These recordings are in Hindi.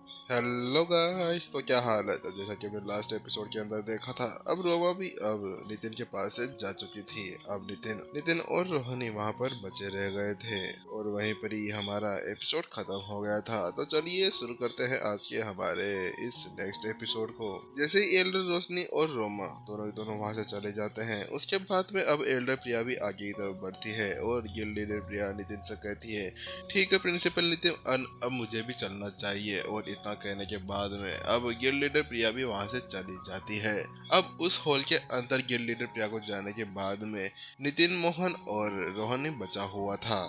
हेलो गाइस, तो क्या हाल है। तो जैसा कि हमने लास्ट एपिसोड के अंदर देखा था, अब रोमा भी अब नितिन के पास से जा चुकी थी। अब नितिन नितिन और रोहनी वहां पर बचे रह गए थे और वहीं पर ही हमारा एपिसोड खत्म हो गया था। तो चलिए शुरू करते हैं आज के हमारे इस नेक्स्ट एपिसोड को। जैसे ही एल्डर रोशनी और रोमा दोनों वहां से चले जाते हैं, उसके बाद में अब एल्डर प्रिया भी आगे की तरफ बढ़ती है और गिल्ड लीडर प्रिया नितिन से कहती है, ठीक है प्रिंसिपल नितिन, अब मुझे भी चलना चाहिए। और इतना कहने के बाद में अब गिल्ड लीडर प्रिया भी वहां से चली जाती है। अब उस हॉल के अंदर गिल्ड लीडर प्रिया को जाने के बाद में नितिन, मोहन और रोहन बचा हुआ था।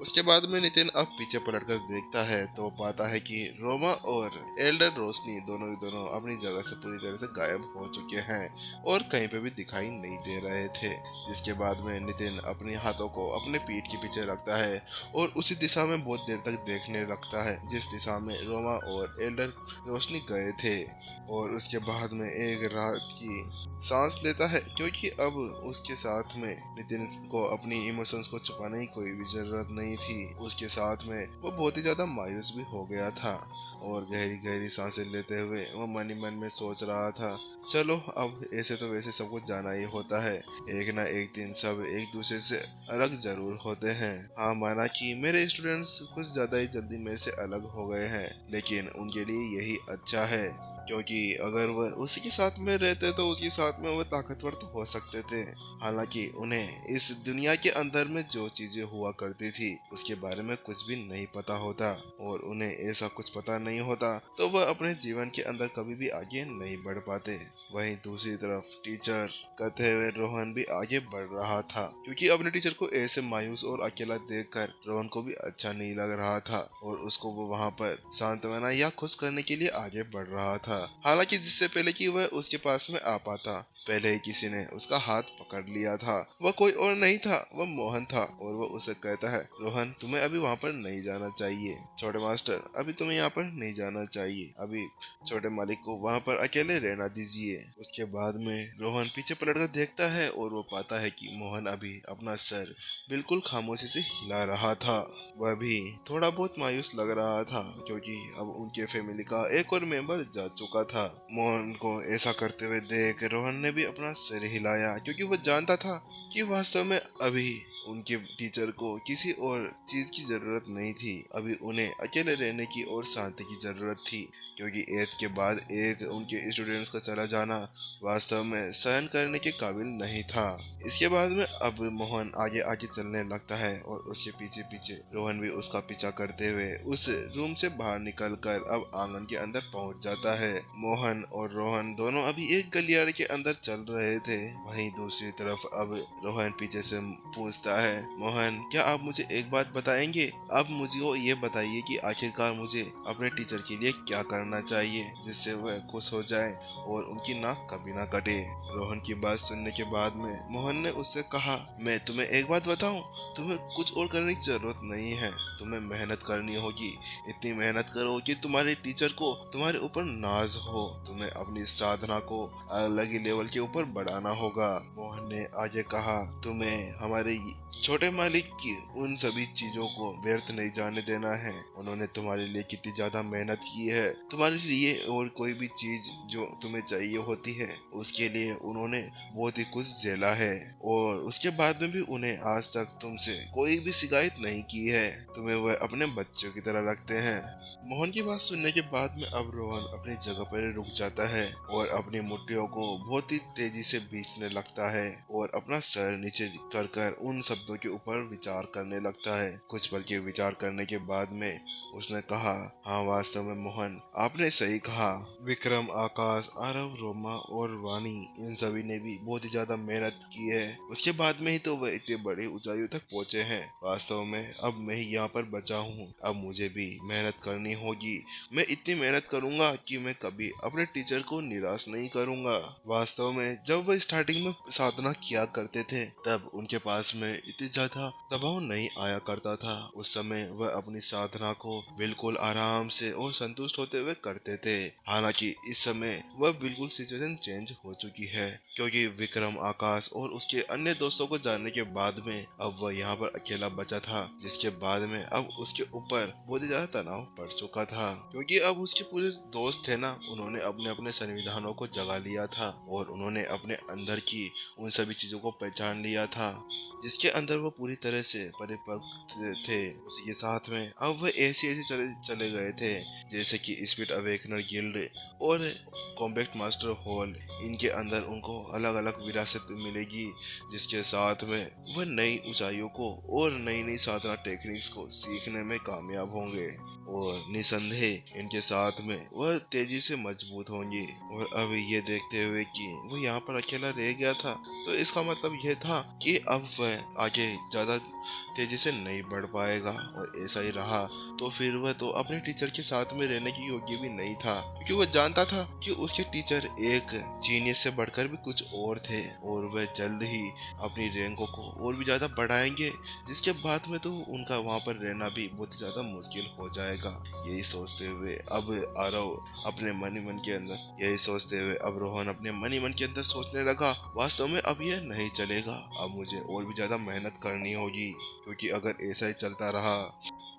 उसके बाद में नितिन अब पीछे पलटकर देखता है तो पाता है कि रोमा और एल्डर रोशनी दोनों अपनी जगह से पूरी तरह से गायब हो चुके हैं और कहीं पे भी दिखाई नहीं दे रहे थे। जिसके बाद में नितिन अपने हाथों को अपने पीठ के पीछे रखता है और उसी दिशा में बहुत देर तक देखने लगता है जिस दिशा में रोमा और एल्डर रोशनी गए थे। और उसके बाद में एक राहत की सांस लेता है, क्योंकि अब उसके साथ में नितिन को अपनी इमोशंस को छुपाने की कोई भी जरूरत नहीं थी। उसके साथ में वो बहुत ही ज्यादा मायूस भी हो गया था और गहरी गहरी सांसें लेते हुए वो मन ही मन में सोच रहा था, चलो अब ऐसे तो वैसे सब कुछ जाना ही होता है, एक ना एक दिन सब एक दूसरे से अलग जरूर होते हैं। हाँ, माना कि मेरे स्टूडेंट्स कुछ ज्यादा ही जल्दी मेरे से अलग हो गए हैं, लेकिन उनके लिए यही अच्छा है, क्योंकि अगर वह उसी के साथ में रहते तो उसके साथ में वह ताकतवर तो हो सकते थे। हालांकि उन्हें इस दुनिया के अंदर में जो चीजें हुआ करती थी उसके बारे में कुछ भी नहीं पता होता और उन्हें ऐसा कुछ पता नहीं होता तो वह अपने जीवन के अंदर कभी भी आगे नहीं बढ़ पाते। वहीं दूसरी तरफ टीचर कहते हुए रोहन भी आगे बढ़ रहा था, क्योंकि अपने टीचर को ऐसे मायूस और अकेला देखकर रोहन को भी अच्छा नहीं लग रहा था और उसको वो वहां पर सांत्वना या खुश करने के लिए आगे बढ़ रहा था। हालांकि जिससे पहले कि वह उसके पास में आ पाता, पहले ही किसी ने उसका हाथ पकड़ लिया था। वह कोई और नहीं था, वह मोहन था और वह उसे कहता है, रोहन तुम्हें अभी वहां पर नहीं जाना चाहिए। छोटे मास्टर, अभी तुम्हें यहाँ पर नहीं जाना चाहिए, अभी छोटे मालिक को वहां पर अकेले रहना दीजिए। उसके बाद में रोहन पीछे पलटकर देखता है और वो पाता है कि मोहन अभी अपना सर बिल्कुल खामोशी से हिला रहा था। वह भी थोड़ा बहुत मायूस लग रहा था, क्योंकि अब उनके फैमिली का एक और मेंबर जा चुका था। मोहन को ऐसा करते हुए देख रोहन ने भी अपना सिर हिलाया, क्योंकि वह जानता था कि वास्तव में अभी उनके टीचर को किसी और चीज की जरूरत नहीं थी। अभी उन्हें अकेले रहने की और शांति की जरूरत थी, क्योंकि एक के बाद एक उनके स्टूडेंट्स का चला जाना वास्तव में सहन करने के काबिल नहीं था। इसके बाद में अब मोहन आगे आगे चलने लगता है और उसके पीछे पीछे रोहन भी उसका पीछा करते हुए उस रूम से बाहर निकलकर अब आंगन के अंदर पहुंच जाता है। मोहन और रोहन दोनों अभी एक गलियारे के अंदर चल रहे थे। वहीं दूसरी तरफ अब रोहन पीछे से पूछता है, मोहन क्या आप मुझे एक बात बताएंगे? आप मुझे को ये बताइए कि आखिरकार मुझे अपने टीचर के लिए क्या करना चाहिए जिससे वह खुश हो जाए और उनकी नाक कभी ना कटे। रोहन की बात सुनने के बाद में मोहन ने उससे कहा, मैं तुम्हें एक बात बताऊं, तुम्हें कुछ और करने की जरूरत नहीं है, तुम्हें मेहनत करनी होगी। इतनी मेहनत करो कि तुम्हारे टीचर को तुम्हारे ऊपर नाज हो। तुम्हें अपनी साधना को अलग ही लेवल के ऊपर बढ़ाना होगा। मोहन ने आगे कहा, तुम्हें हमारे छोटे मालिक की उन सभी चीजों को व्यर्थ नहीं जाने देना है। उन्होंने तुम्हारे लिए कितनी ज्यादा मेहनत की है, तुम्हारे लिए और कोई भी चीज जो तुम्हें चाहिए होती है उसके लिए उन्होंने बहुत ही कुछ झेला है और उसके बाद में भी उन्हें आज तक तुमसे कोई भी शिकायत नहीं की है। तुम्हें वह अपने बच्चों की तरह रखते हैं। मोहन की बात सुनने के बाद में अब रोहन अपनी जगह पर रुक जाता है और अपनी मुट्ठियों को बहुत ही तेजी से बीचने लगता है और अपना सर नीचे कर कर उन शब्दों के ऊपर विचार करने लगता है। कुछ पल के विचार करने के बाद में उसने कहा, हाँ वास्तव में मोहन आपने सही कहा। विक्रम, आकाश, आरव, रोमा और वानी इन सभी ने भी बहुत ही ज्यादा मेहनत की है। उसके बाद में ही तो वह इतने बड़ी ऊंचाइयों तक पहुंचे हैं। वास्तव में अब मैं ही यहाँ पर बचा हूँ, अब मुझे भी मेहनत करनी होगी। मैं इतनी मेहनत करूंगा कि मैं कभी अपने टीचर को निराश नहीं करूंगा। वास्तव में जब वह स्टार्टिंग में साधना किया करते थे तब उनके पास में इतनी ज्यादा दबाव नहीं आया करता था। उस समय वह अपनी साधना को बिल्कुल आराम से और संतुष्ट होते हुए करते थे। हालांकि इस समय वह बिल्कुल सिचुएशन चेंज हो चुकी है, क्योंकि विक्रम, आकाश और उसके अन्य दोस्तों को जानने के बाद में अब वह यहाँ पर अकेला बचा था, जिसके बाद में अब उसके ऊपर बहुत ही ज्यादा तनाव पड़ चुका था, क्योंकि अब उसके पूरे दोस्त थे ना, उन्होंने अपने अपने संविधानों को जगा लिया था और उन्होंने अपने अंदर की उन सभी चीजों को पहचान लिया था जिसके अंदर वो पूरी तरह से परिपक्व थे। उसी के साथ में अब वह ऐसे चले गए थे जैसे कि स्पिरिट अवेकनर गिल्ड और कॉम्बैट मास्टर हॉल। इनके अंदर उनको अलग अलग विरासत मिलेगी, जिसके साथ में वह नई ऊंचाइयों को और नई नई साधना टेक्निक्स को सीखने में कामयाब होंगे और निसंदेह इनके साथ में वह तेजी से मजबूत होंगे। और अब ये देखते हुए कि वो यहाँ पर अकेला रह गया था, तो इसका मतलब यह था कि अब वह आगे ज्यादा तेजी से नहीं बढ़ पाएगा, और ऐसा ही रहा तो फिर वह तो अपने टीचर के साथ में रहने की योग्य भी नहीं था, क्योंकि वह जानता था कि उसके टीचर एक जीनियस से बढ़कर भी कुछ और थे और वह जल्द ही अपनी रैंकों को और भी ज्यादा बढ़ाएंगे, जिसके बाद में तो उनका वहां पर रहना भी बहुत ज्यादा मुश्किल हो जाएगा। यही सोचते हुए अब आरव अपने मन ही मन के अंदर रोहन अपने मन ही मन के अंदर सोचने लगा, वास्तव में अब यह नहीं चलेगा, अब मुझे और भी ज्यादा मेहनत करनी होगी, क्योंकि अगर ऐसा ही चलता रहा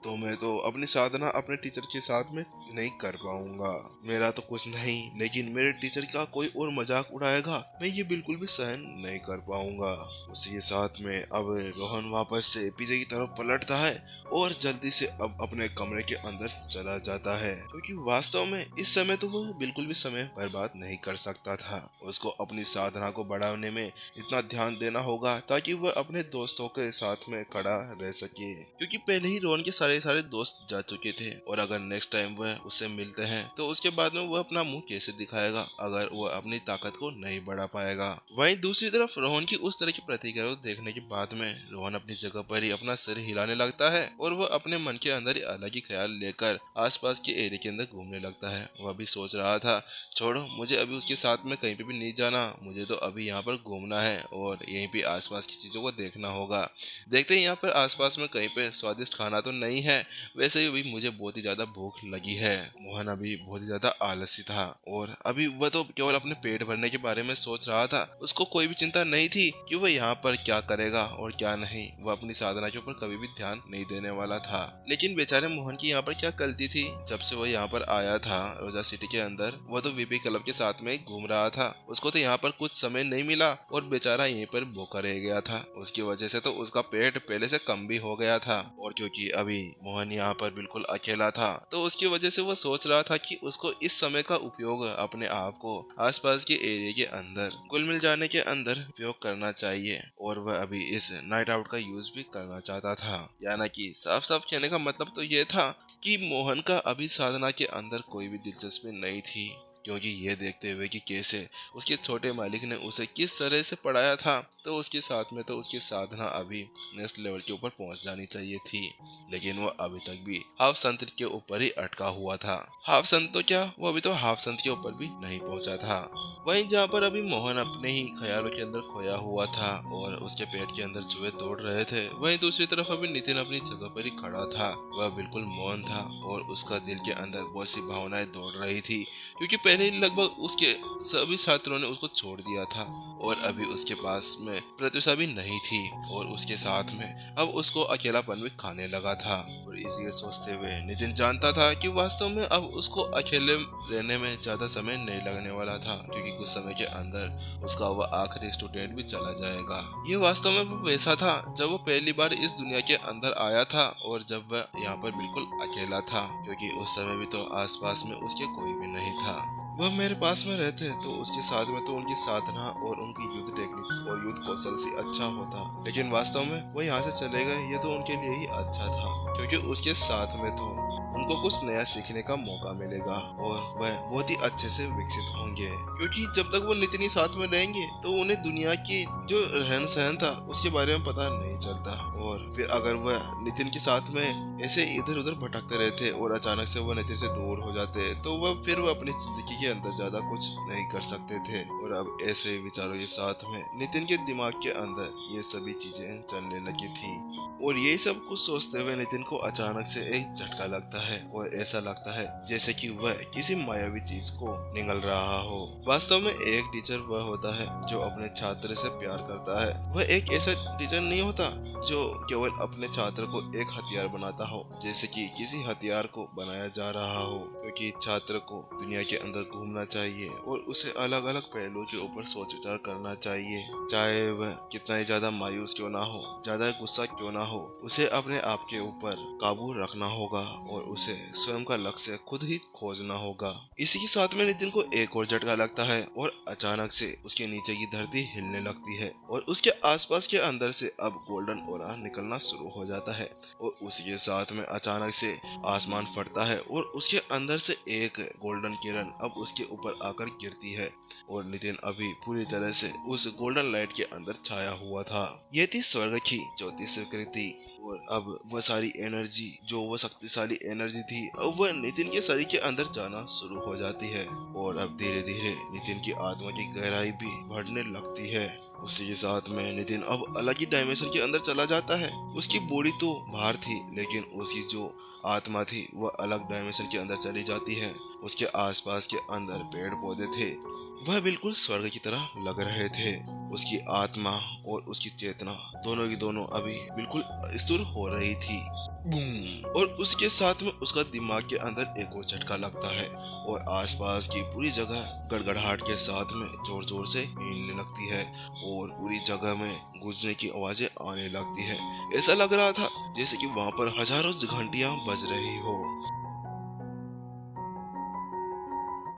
तो मैं तो अपनी साधना अपने टीचर के साथ में नहीं कर पाऊंगा। मेरा तो कुछ नहीं, लेकिन मेरे टीचर का कोई और मजाक उड़ाएगा, मैं ये बिल्कुल भी सहन नहीं कर पाऊंगा। उसी के साथ में अब रोहन वापस से पीछे की तरफ पलटता है और जल्दी से अब अपने कमरे के अंदर चला जाता है, क्योंकि वास्तव में इस समय तो वो बिल्कुल भी समय बर्बाद नहीं कर सकता था। उसको अपनी साधना को बढ़ाने में इतना ध्यान देना होगा ताकि वह अपने दोस्तों के साथ में खड़ा रह सके, क्योंकि पहले ही रोहन के सारे दोस्त जा चुके थे और अगर नेक्स्ट टाइम वह उससे मिलते हैं तो उसके बाद में वह अपना मुंह कैसे दिखाएगा अगर वह अपनी ताकत को नहीं बढ़ा पाएगा। वहीं दूसरी तरफ रोहन की उस तरह की प्रतिक्रिया को देखने के बाद में रोहन अपनी जगह पर ही अपना सिर हिलाने लगता है और वह अपने मन के अंदर अलग ही ख्याल लेकर आसपास के एरिया के अंदर घूमने लगता है। वह भी सोच रहा था, छोड़ो, मुझे अभी उसके साथ में कहीं पे भी नहीं जाना, मुझे तो अभी यहाँ पर घूमना है और यहीं पे आसपास की चीजों को देखना होगा। देखते हैं यहाँ पर आसपास में कहीं पे स्वादिष्ट खाना तो नहीं है, वैसे ही भी मुझे बहुत ही ज्यादा भूख लगी है। मोहन अभी बहुत ही ज्यादा आलसी था और अभी वह तो केवल अपने पेट भरने के बारे में सोच रहा था। उसको कोई भी चिंता नहीं थी कि वह यहाँ पर क्या करेगा और क्या नहीं। वह अपनी साधना के ऊपर कभी भी ध्यान नहीं देने वाला था। लेकिन बेचारे मोहन की यहाँ पर क्या गलती थी, जब से वह यहाँ पर आया था रोजा सिटी के अंदर, वह तो वीपी क्लब के साथ में घूम रहा था। उसको तो यहाँ पर कुछ समय नहीं मिला और बेचारा यहीं पर भूखा रह गया था। उसकी वजह से तो उसका पेट पहले से कम भी हो गया था, और क्योंकि अभी मोहन यहाँ पर बिल्कुल अकेला था तो उसकी वजह से वह सोच रहा था कि उसको इस समय का उपयोग अपने आप को आसपास के एरिया के अंदर कुल मिल जाने के अंदर उपयोग करना चाहिए, और वह अभी इस नाइट आउट का यूज भी करना चाहता था। यानी कि साफ साफ कहने का मतलब तो ये था कि मोहन का अभी साधना के अंदर कोई भी दिलचस्पी नहीं थी, क्योंकि ये देखते हुए कि कैसे उसके छोटे मालिक ने उसे किस तरह से पढ़ाया था, तो उसके साथ में तो उसकी साधना अभी नेक्स्ट लेवल के ऊपर पहुंच जानी चाहिए थी। लेकिन वो अभी तक भी हाफ संत के ऊपर ही अटका हुआ था। हाफ संत तो क्या, वो अभी तो हाफ संत के ऊपर भी नहीं पहुंचा था। वहीं जहाँ पर अभी मोहन अपने ही ख्यालों के अंदर खोया हुआ था और उसके पेट के अंदर चूहे दौड़ रहे थे, वहीं दूसरी तरफ अभी नितिन अपनी जगह पर ही खड़ा था। वह बिल्कुल मौन था और उसका दिल के अंदर बहुत सी भावनाएं दौड़ रही थी, क्योंकि पहले ही लगभग उसके सभी छात्रों ने उसको छोड़ दिया था और अभी उसके पास में प्रत्युषा भी नहीं थी और उसके साथ में अब उसको अकेलापन भी खाने लगा था। और इसी सोचते हुए नितिन जानता था कि वास्तव में अब उसको अकेले रहने में ज्यादा समय नहीं लगने वाला था, क्योंकि कुछ समय के अंदर उसका वह आखिरी स्टूडेंट भी चला जाएगा। ये वास्तव में वो वैसा था जब वो पहली बार इस दुनिया के अंदर आया था और जब वह यहाँ पर बिल्कुल अकेला था, क्योंकि उस समय भी तो आसपास में उसके कोई भी नहीं था। वह मेरे पास में रहते तो उसके साथ में तो उनकी साधना और उनकी युद्ध टेक्निक और युद्ध कौशल से अच्छा होता, लेकिन वास्तव में वो यहाँ से चले गए, ये तो उनके लिए ही अच्छा था, क्योंकि उसके साथ में तो उनको कुछ नया सीखने का मौका मिलेगा और वह बहुत ही अच्छे से विकसित होंगे। क्योंकि जब तक वो नितिन साथ में रहेंगे तो उन्हें दुनिया की जो रहन सहन था उसके बारे में पता नहीं चलता और फिर अगर वह नितिन के साथ में ऐसे इधर उधर भटकते रहते और अचानक से वह नितिन से दूर हो जाते तो वह अपनी जिंदगी के अंदर ज्यादा कुछ नहीं कर सकते थे। और अब ऐसे विचारों के साथ में नितिन के दिमाग के अंदर ये सभी चीजें चलने लगी थी। और ये सब कुछ सोचते हुए नितिन को अचानक से एक झटका लगता है और ऐसा लगता है जैसे कि वह किसी मायावी चीज को निगल रहा हो। वास्तव में एक टीचर वह होता है जो अपने छात्र से प्यार करता है। वह एक ऐसा टीचर नहीं होता जो केवल अपने छात्र को एक हथियार बनाता हो, जैसे कि किसी हथियार को बनाया जा रहा हो, क्योंकि छात्र को दुनिया के अंदर घूमना चाहिए और उसे अलग अलग पहलुओं के ऊपर सोच विचार करना चाहिए। चाहे वह कितना ही ज्यादा मायूस क्यों ना हो, ज्यादा गुस्सा क्यों ना हो, उसे अपने आप के ऊपर काबू रखना होगा और उसे स्वयं का लक्ष्य खुद ही खोजना होगा। इसी के साथ में नितिन को एक और झटका लगता है और अचानक से उसके नीचे की धरती हिलने लगती है और उसके आसपास के अंदर से अब गोल्डन ओरा निकलना शुरू हो जाता है। और उसी के साथ में अचानक से आसमान फटता है और उसके अंदर से एक गोल्डन किरण अब उसके ऊपर आकर गिरती है और नितिन अभी पूरी तरह से उस गोल्डन लाइट के अंदर छाया हुआ था। ये थी स्वर्ग की चौथी स्वीकृति और अब वह सारी एनर्जी जो वह शक्तिशाली एनर्जी थी अब वह नितिन के शरीर के अंदर जाना शुरू हो जाती है और अब धीरे धीरे नितिन की आत्मा की गहराई भी बढ़ने लगती है। उसी के साथ में नितिन अब अलग ही डायमेंशन के अंदर चला जाता है। उसकी बॉडी तो बाहर थी लेकिन उसकी जो आत्मा थी वह अलग डायमेंशन के अंदर चली जाती है। उसके आसपास के अंदर पेड़ पौधे थे, वह बिल्कुल स्वर्ग की तरह लग रहे थे। उसकी आत्मा और उसकी चेतना दोनों की दोनों अभी बिल्कुल स्थिर हो रही थी। बूम! और उसके साथ में उसका दिमाग के अंदर एक और झटका लगता है और आसपास की पूरी जगह गड़गड़ाहट के साथ में जोर जोर से हिलने लगती है और पूरी जगह में गूंजने की आवाजें आने लगती है। ऐसा लग रहा था जैसे कि वहां पर हजारों घंटियां बज रही हो।